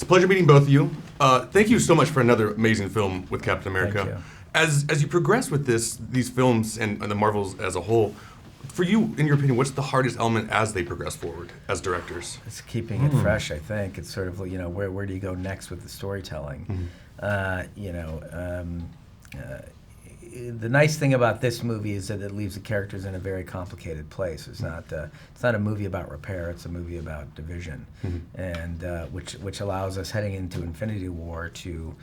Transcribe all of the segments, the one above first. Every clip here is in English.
It's a pleasure meeting both of you. Thank you so much for another amazing film with Captain America. Thank you. As you progress with these films and the Marvels as a whole, for you, in your opinion, what's the hardest element as they progress forward as directors? It's keeping it fresh, I think. It's sort of, where do you go next with the storytelling? The nice thing about this movie is that it leaves the characters in a very complicated place. It's not a movie about repair. It's a movie about division, and which allows us heading into Infinity War to,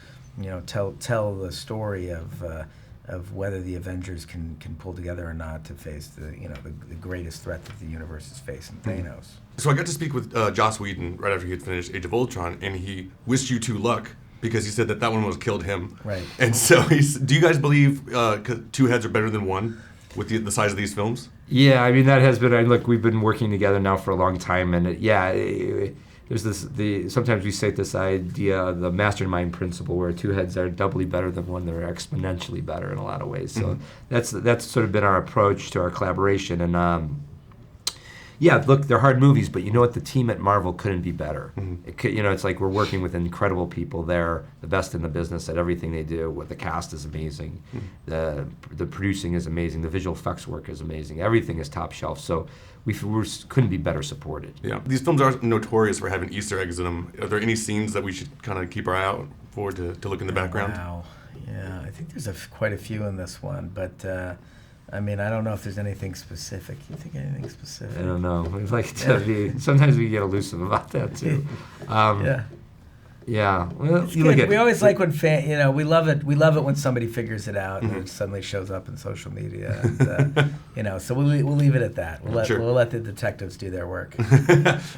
tell the story of whether the Avengers can pull together or not to face the greatest threat that the universe is facing, Thanos. So I got to speak with Joss Whedon right after he had finished Age of Ultron, and he wished you two luck, because he said that one was killed him. Right. And so, do you guys believe two heads are better than one with the size of these films? Yeah, I mean, that has been, look, we've been working together now for a long time, and there's sometimes we cite this idea, the mastermind principle, where two heads are doubly better than one. They're exponentially better in a lot of ways. So that's sort of been our approach to our collaboration. And yeah, look, they're hard movies, but you know what? The team at Marvel couldn't be better. It's like we're working with incredible people. They're the best in the business at everything they do. The cast is amazing. The producing is amazing. The visual effects work is amazing. Everything is top shelf. So we couldn't be better supported. Yeah, these films are notorious for having Easter eggs in them. Are there any scenes that we should kind of keep our eye out for to look in the background? Wow. Yeah, I think there's quite a few in this one, but I mean, I don't know if there's anything specific. You think anything specific? I don't know. We'd like to be. Sometimes we get elusive about that too. Yeah. Yeah. Well, we always like when we love it. We love it when somebody figures it out and it suddenly shows up in social media. And, so we'll leave it at that. We'll let the detectives do their work.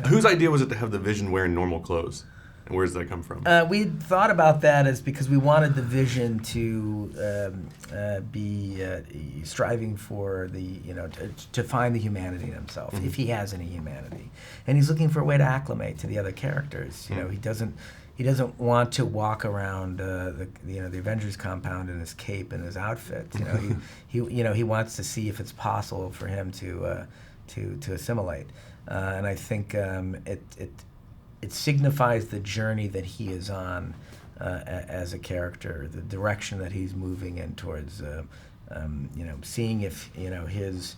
Whose idea was it to have the Vision wearing normal clothes? And where does that come from? We thought about that as because we wanted the Vision to be striving for to find the humanity in himself, if he has any humanity, and he's looking for a way to acclimate to the other characters. He doesn't want to walk around the Avengers compound in his cape and his outfit. He wants to see if it's possible for him to assimilate, and I think it signifies the journey that he is on as a character, the direction that he's moving in towards, seeing if his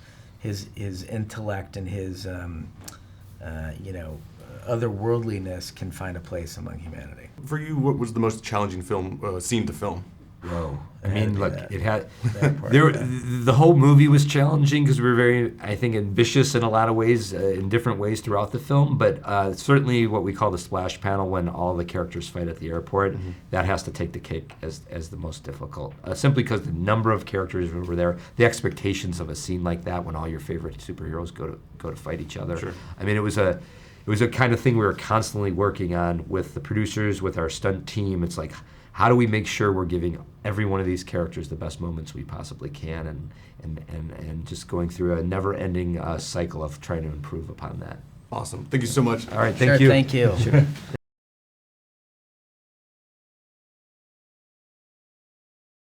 intellect and his otherworldliness can find a place among humanity. For you, what was the most challenging scene to film? Whoa. I mean, look, it had the whole movie was challenging because we were very, I think, ambitious in a lot of ways, in different ways throughout the film. But certainly, what we call the splash panel, when all the characters fight at the airport, that has to take the cake as the most difficult. Simply because the number of characters over there, the expectations of a scene like that, when all your favorite superheroes go to fight each other. Sure. I mean, it was a kind of thing we were constantly working on with the producers, with our stunt team. It's like, how do we make sure we're giving every one of these characters the best moments we possibly can, and just going through a never-ending cycle of trying to improve upon that. Awesome. Thank you so much. All right, thank you. Thank you. Sure.